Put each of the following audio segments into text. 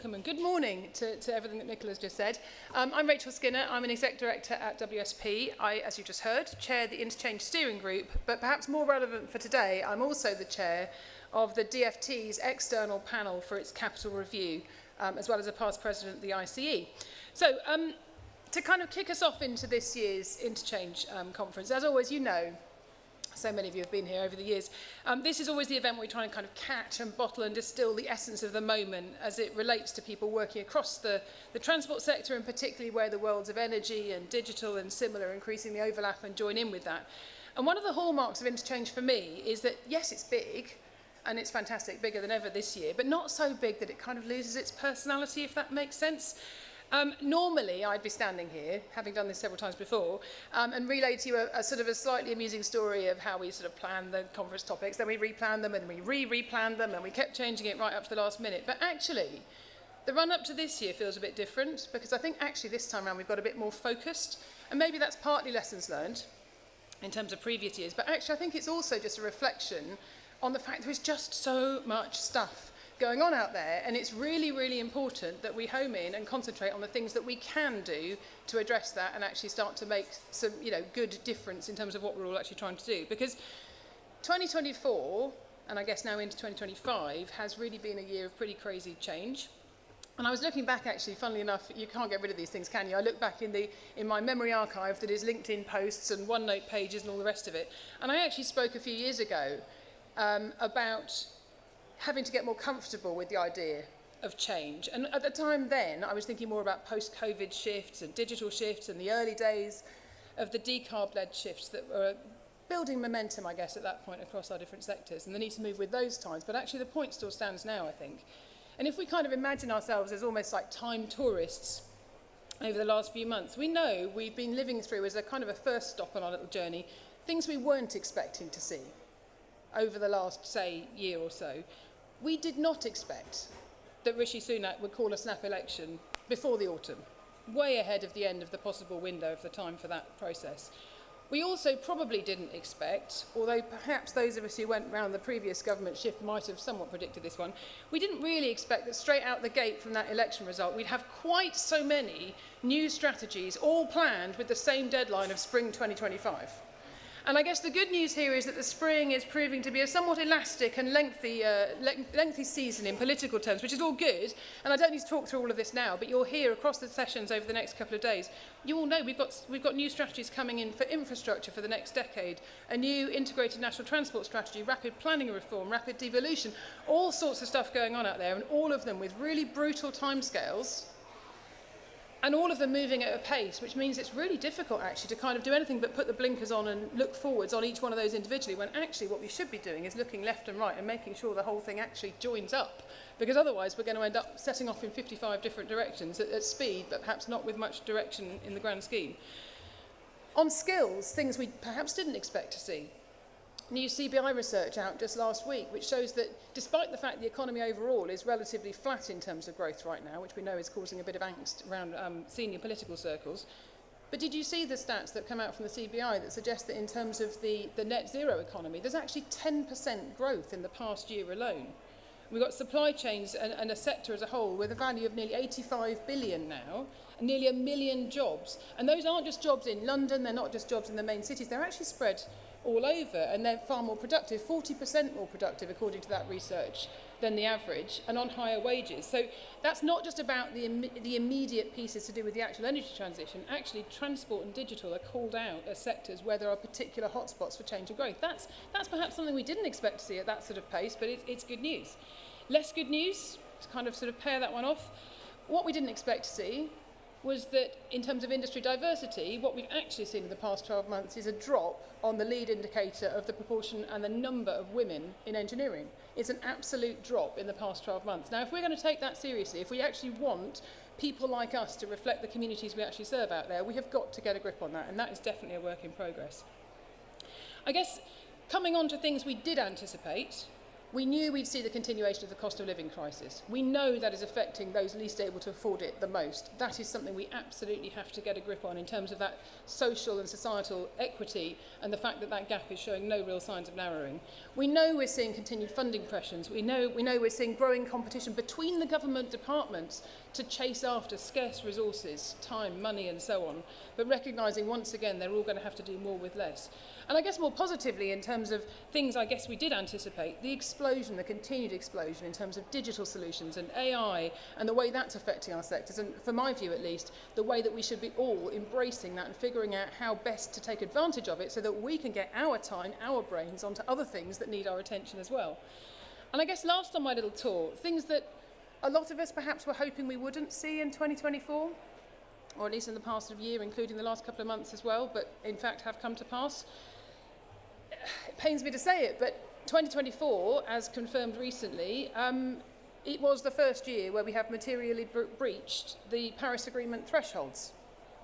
welcome and good morning to everything that Nicola's just said. I'm Rachel Skinner. I'm an Exec Director at WSP. I, as you just heard, chair the Interchange Steering Group, but perhaps more relevant for today, I'm also the chair of the DfT's external panel for its capital review, as well as a past president of the ICE. So, to kind of kick us off into this year's Interchange conference, as always, you know, so many of you have been here over the years. This is always the event where we try and kind of catch and bottle and distill the essence of the moment as it relates to people working across the transport sector, and particularly where the worlds of energy and digital and similar increasingly overlap and join in with that. And one of the hallmarks of Interchange for me is that, yes, it's big, and it's fantastic, bigger than ever this year, but not so big that it kind of loses its personality, if that makes sense. Normally, I'd be standing here, having done this several times before, and relay to you a sort of a slightly amusing story of how we sort of planned the conference topics, then we replanned them, and we re-replanned them, and we kept changing it right up to the last minute. But actually, the run-up to this year feels a bit different, because I think actually this time around we've got a bit more focused, and maybe that's partly lessons learned in terms of previous years, but actually I think it's also just a reflection on the fact there is just so much stuff going on out there, and it's really, really important that we home in and concentrate on the things that we can do to address that and actually start to make some, good difference in terms of what we're all actually trying to do. Because 2024, and I guess now into 2025, has really been a year of pretty crazy change. And I was looking back, actually, funnily enough, you can't get rid of these things, can you? I look back in my memory archive that is LinkedIn posts and OneNote pages and all the rest of it. And I actually spoke a few years ago about having to get more comfortable with the idea of change. And at the time then, I was thinking more about post-COVID shifts and digital shifts and the early days of the decarb-led shifts that were building momentum, I guess, at that point across our different sectors, and the need to move with those times. But actually the point still stands now, I think. And if we kind of imagine ourselves as almost like time tourists over the last few months, we know we've been living through, as a kind of a first stop on our little journey, things we weren't expecting to see over the last, say, year or so. We did not expect that Rishi Sunak would call a snap election before the autumn, way ahead of the end of the possible window of the time for that process. We also probably didn't expect, although perhaps those of us who went round the previous government shift might have somewhat predicted this one, we didn't really expect that straight out the gate from that election result we'd have quite so many new strategies all planned with the same deadline of spring 2025. And I guess the good news here is that the spring is proving to be a somewhat elastic and lengthy season in political terms, which is all good. And I don't need to talk through all of this now, but you'll hear across the sessions over the next couple of days, you all know we've got new strategies coming in for infrastructure for the next decade, a new integrated national transport strategy, rapid planning reform, rapid devolution, all sorts of stuff going on out there, and all of them with really brutal timescales. And all of them moving at a pace, which means it's really difficult actually to kind of do anything but put the blinkers on and look forwards on each one of those individually, when actually what we should be doing is looking left and right and making sure the whole thing actually joins up. Because otherwise we're going to end up setting off in 55 different directions at speed, but perhaps not with much direction in the grand scheme. On skills, things we perhaps didn't expect to see. New CBI research out just last week, which shows that despite the fact the economy overall is relatively flat in terms of growth right now, which we know is causing a bit of angst around senior political circles, but did you see the stats that come out from the CBI that suggest that in terms of the net zero economy, there's actually 10% growth in the past year alone? We've got supply chains and a sector as a whole with a value of nearly 85 billion now, and nearly 1 million jobs. And those aren't just jobs in London, they're not just jobs in the main cities, they're actually spread all over, and they're far more productive, 40% more productive according to that research than the average, and on higher wages. So that's not just about the immediate pieces to do with the actual energy transition. Actually, transport and digital are called out as sectors where there are particular hotspots for change and growth. That's perhaps something we didn't expect to see at that sort of pace, but it's good news. Less good news, to kind of sort of pair that one off, what we didn't expect to see was that in terms of industry diversity, what we've actually seen in the past 12 months is a drop on the lead indicator of the proportion and the number of women in engineering. It's an absolute drop in the past 12 months. Now, if we're going to take that seriously, if we actually want people like us to reflect the communities we actually serve out there, we have got to get a grip on that, and that is definitely a work in progress. I guess coming on to things we did anticipate, We knew we'd see the continuation of the cost of living crisis. We know that is affecting those least able to afford it the most. That is something we absolutely have to get a grip on in terms of that social and societal equity and the fact that that gap is showing no real signs of narrowing. We know we're seeing continued funding pressures. We know we're seeing growing competition between the government departments to chase after scarce resources, time, money and so on, but recognising once again they're all going to have to do more with less. And I guess more positively in terms of things I guess we did anticipate, the continued explosion in terms of digital solutions and AI and the way that's affecting our sectors, and for my view at least, the way that we should be all embracing that and figuring out how best to take advantage of it so that we can get our time, our brains onto other things that need our attention as well. And I guess last on my little tour, things that a lot of us perhaps were hoping we wouldn't see in 2024, or at least in the past year, including the last couple of months as well, but in fact have come to pass. It pains me to say it, but 2024, as confirmed recently, it was the first year where we have materially breached the Paris Agreement thresholds.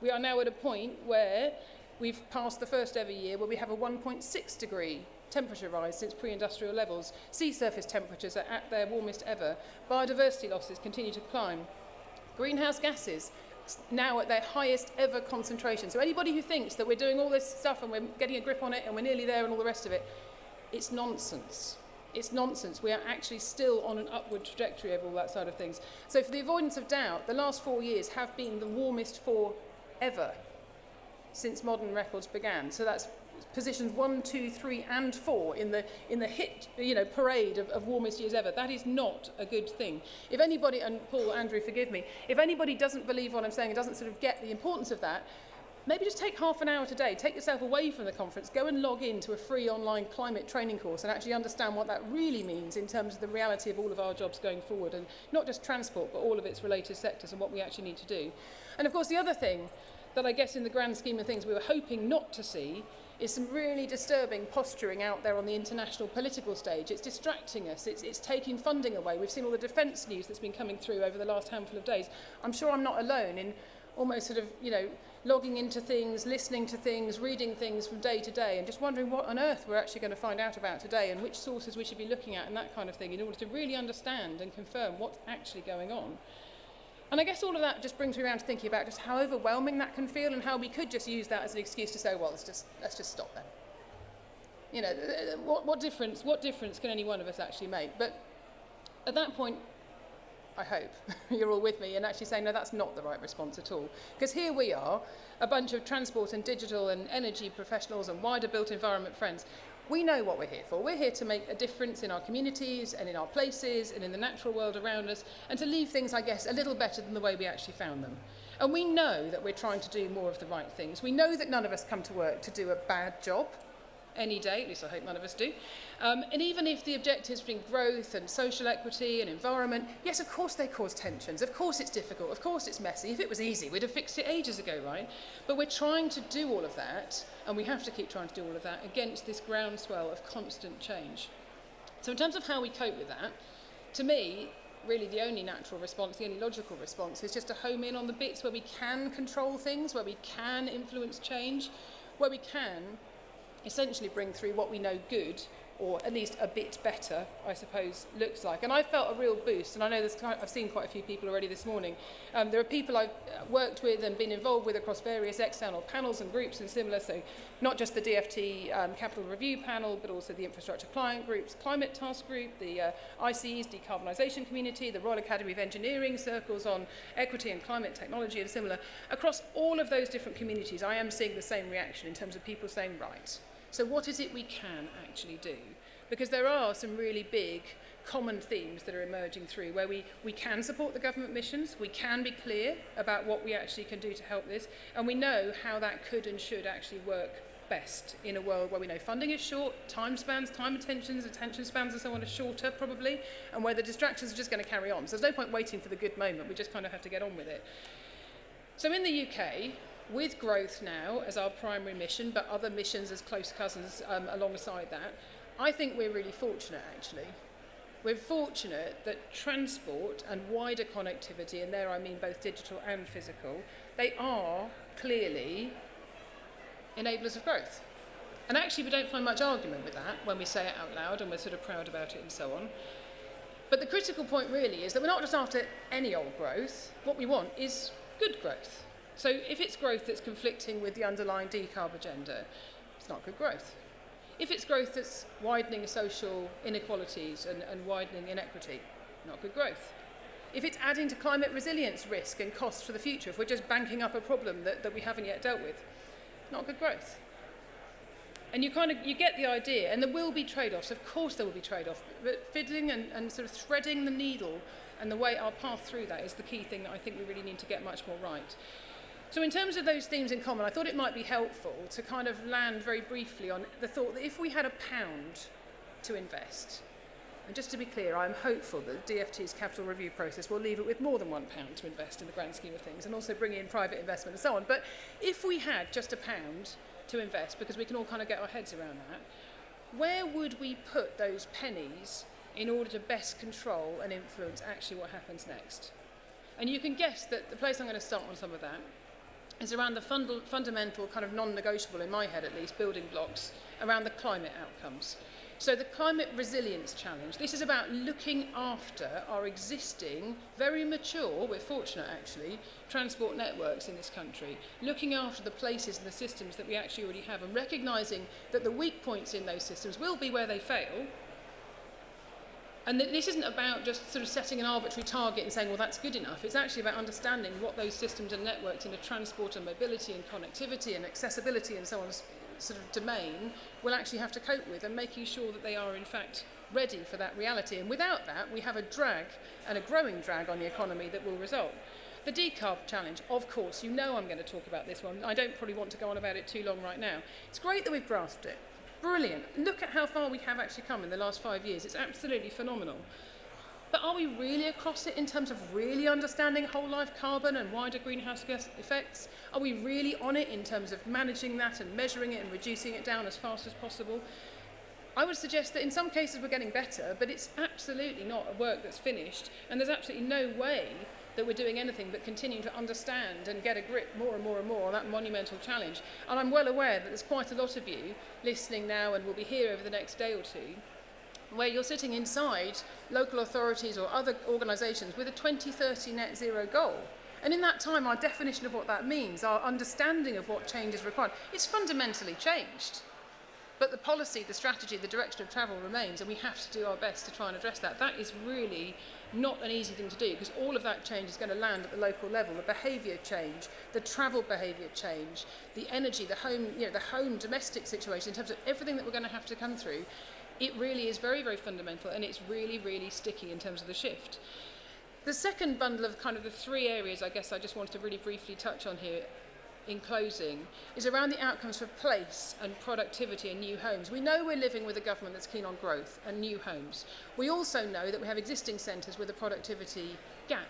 We are now at a point where we've passed the first ever year where we have a 1.6 degree temperature rise since pre-industrial levels. Sea surface temperatures are at their warmest ever. Biodiversity losses continue to climb. Greenhouse gases now at their highest ever concentration. So anybody who thinks that we're doing all this stuff and we're getting a grip on it and we're nearly there and all the rest of it, it's nonsense. It's nonsense. We are actually still on an upward trajectory of all that side of things. So for the avoidance of doubt, the last 4 years have been the warmest 4 ever since modern records began. So that's positions 1, 2, 3 and 4 in the hit parade of warmest years ever. That is not a good thing. If anybody, and Paul, Andrew, forgive me, if anybody doesn't believe what I'm saying and doesn't sort of get the importance of that, maybe just take half an hour today, take yourself away from the conference, go and log into a free online climate training course and actually understand what that really means in terms of the reality of all of our jobs going forward, and not just transport but all of its related sectors and what we actually need to do. And of course the other thing that I guess in the grand scheme of things we were hoping not to see is some really disturbing posturing out there on the international political stage. It's distracting us, it's taking funding away. We've seen all the defence news that's been coming through over the last handful of days. I'm sure I'm not alone in almost sort of, logging into things, listening to things, reading things from day to day and just wondering what on earth we're actually going to find out about today and which sources we should be looking at and that kind of thing in order to really understand and confirm what's actually going on. And I guess all of that just brings me around to thinking about just how overwhelming that can feel and how we could just use that as an excuse to say, well, let's just stop then. What difference can any one of us actually make? But at that point, I hope you're all with me and actually saying, no, that's not the right response at all. Because here we are, a bunch of transport and digital and energy professionals and wider built environment friends. We know what we're here for. We're here to make a difference in our communities and in our places and in the natural world around us and to leave things, I guess, a little better than the way we actually found them. And we know that we're trying to do more of the right things. We know that none of us come to work to do a bad job any day, at least I hope none of us do. And even if the objectives being growth and social equity and environment, yes, of course they cause tensions. Of course it's difficult. Of course it's messy. If it was easy, we'd have fixed it ages ago, right? But we're trying to do all of that, and we have to keep trying to do all of that against this groundswell of constant change. So in terms of how we cope with that, to me, really the only natural response, the only logical response is just to home in on the bits where we can control things, where we can influence change, where we can essentially bring through what we know good, or at least a bit better, I suppose, looks like. And I felt a real boost, and I know I've seen quite a few people already this morning. There are people I've worked with and been involved with across various external panels and groups and similar, so not just the DFT Capital Review panel, but also the Infrastructure Client Groups, Climate Task Group, the ICE's Decarbonisation Community, the Royal Academy of Engineering circles on equity and climate technology and similar. Across all of those different communities, I am seeing the same reaction in terms of people saying, right, so what is it we can actually do? Because there are some really big common themes that are emerging through where we can support the government missions, we can be clear about what we actually can do to help this, and we know how that could and should actually work best in a world where we know funding is short, time spans, attention spans and so on are shorter probably, and where the distractions are just going to carry on. So there's no point waiting for the good moment, we just kind of have to get on with it. So in the UK, with growth now as our primary mission, but other missions as close cousins alongside that, I think we're really fortunate actually. We're fortunate that transport and wider connectivity, and there I mean both digital and physical, they are clearly enablers of growth. And actually we don't find much argument with that when we say it out loud and we're sort of proud about it and so on. But the critical point really is that we're not just after any old growth. What we want is good growth. So if it's growth that's conflicting with the underlying decarb agenda, it's not good growth. If it's growth that's widening social inequalities and widening inequity, not good growth. If it's adding to climate resilience risk and costs for the future, if we're just banking up a problem that we haven't yet dealt with, not good growth. And you get the idea, and there will be trade-offs, of course there will be trade-offs, but fiddling and sort of threading the needle and the way our path through that is the key thing that I think we really need to get much more right. So in terms of those themes in common, I thought it might be helpful to kind of land very briefly on the thought that if we had £1 to invest, and just to be clear, I'm hopeful that the DfT's capital review process will leave it with more than £1 to invest in the grand scheme of things, and also bring in private investment and so on. But if we had just £1 to invest, because we can all kind of get our heads around that, where would we put those pennies in order to best control and influence actually what happens next? And you can guess that the place I'm going to start on some of that is around the fundamental kind of non-negotiable, in my head at least, building blocks around the climate outcomes. So the climate resilience challenge, this is about looking after our existing, very mature, we're fortunate actually, transport networks in this country, looking after the places and the systems that we actually already have and recognising that the weak points in those systems will be where they fail. And this isn't about just sort of setting an arbitrary target and saying, well, that's good enough. It's actually about understanding what those systems and networks in the transport and mobility and connectivity and accessibility and so on sort of domain will actually have to cope with, and making sure that they are in fact ready for that reality. And without that, we have a drag, and a growing drag on the economy that will result. The decarb challenge, of course, you know I'm going to talk about this one. I don't probably want to go on about it too long right now. It's great that we've grasped it. Brilliant. Look at how far we have actually come in the last 5 years. It's absolutely phenomenal. But are we really across it in terms of really understanding whole life carbon and wider greenhouse gas effects? Are we really on it in terms of managing that and measuring it and reducing it down as fast as possible? I would suggest that in some cases we're getting better, but it's absolutely not a work that's finished, and there's absolutely no way that we're doing anything but continue to understand and get a grip more and more and more on that monumental challenge. And I'm well aware that there's quite a lot of you listening now and will be here over the next day or two, where you're sitting inside local authorities or other organisations with a 2030 net zero goal. And in that time, our definition of what that means, our understanding of what change is required, it's fundamentally changed. But the policy, the strategy, the direction of travel remains, and we have to do our best to try and address that. That is really not an easy thing to do, because all of that change is going to land at the local level. The behaviour change, the travel behaviour change, the energy, the home domestic situation, in terms of everything that we're going to have to come through, it really is very, very fundamental, and it's really, really sticky in terms of the shift. The second bundle of kind of the three areas I guess I just wanted to really briefly touch on here in closing is around the outcomes for place and productivity and new homes. We know we're living with a government that's keen on growth and new homes. We also know that we have existing centres with a productivity gap,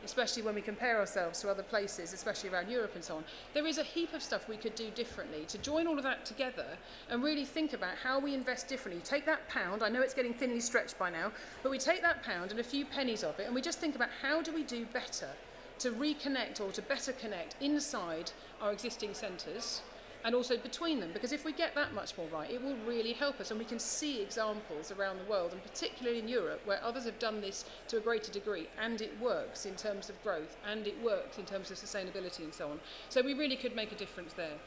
especially when we compare ourselves to other places, especially around Europe and so on. There is a heap of stuff we could do differently to join all of that together and really think about how we invest differently. Take that pound, I know it's getting thinly stretched by now, but we take that pound and a few pennies of it and we just think about how do we do better to reconnect or to better connect inside our existing centres and also between them, because if we get that much more right, it will really help us. And we can see examples around the world, and particularly in Europe, where others have done this to a greater degree, and it works in terms of growth, and it works in terms of sustainability and so on. So we really could make a difference there.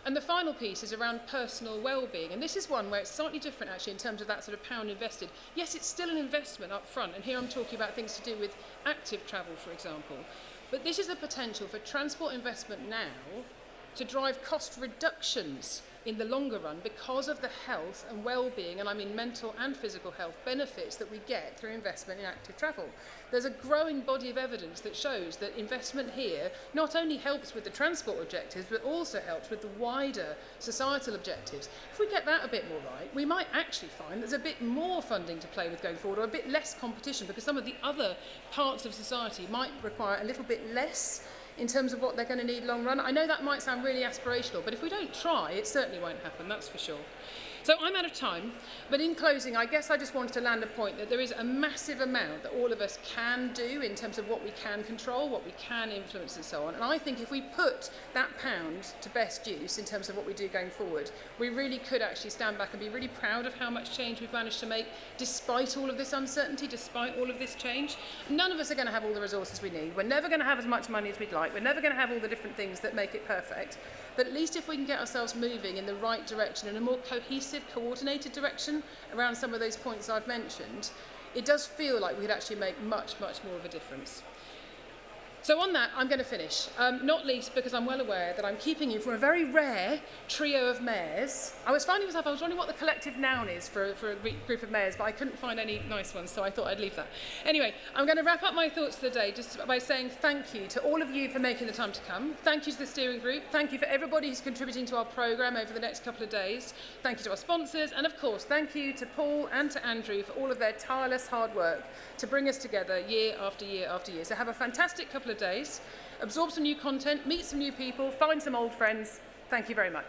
And the final piece is around personal well-being, and this is one where it's slightly different actually in terms of that sort of pound invested. Yes, it's still an investment up front, and here I'm talking about things to do with active travel, for example. But this is the potential for transport investment now to drive cost reductions in the longer run because of the health and well-being, and I mean mental and physical health benefits that we get through investment in active travel. There's a growing body of evidence that shows that investment here not only helps with the transport objectives, but also helps with the wider societal objectives. If we get that a bit more right, we might actually find there's a bit more funding to play with going forward, or a bit less competition, because some of the other parts of society might require a little bit less in terms of what they're going to need long run. I know that might sound really aspirational, but if we don't try, it certainly won't happen, that's for sure. So I'm out of time, but in closing, I guess I just wanted to land a point that there is a massive amount that all of us can do in terms of what we can control, what we can influence and so on. And I think if we put that pound to best use in terms of what we do going forward, we really could actually stand back and be really proud of how much change we've managed to make despite all of this uncertainty, despite all of this change. None of us are going to have all the resources we need. We're never going to have as much money as we'd like. We're never going to have all the different things that make it perfect. But at least if we can get ourselves moving in the right direction, in a more cohesive, coordinated direction around some of those points I've mentioned, it does feel like we could actually make much, much more of a difference. So on that, I'm going to finish, not least because I'm well aware that I'm keeping you from a very rare trio of mayors. I was finding myself, I was wondering what the collective noun is for a group of mayors, but I couldn't find any nice ones, so I thought I'd leave that. Anyway, I'm going to wrap up my thoughts for the day just by saying thank you to all of you for making the time to come. Thank you to the steering group. Thank you for everybody who's contributing to our programme over the next couple of days. Thank you to our sponsors, and of course, thank you to Paul and to Andrew for all of their tireless hard work to bring us together year after year after year. So have a fantastic couple of days, absorb some new content, meet some new people, find some old friends. Thank you very much.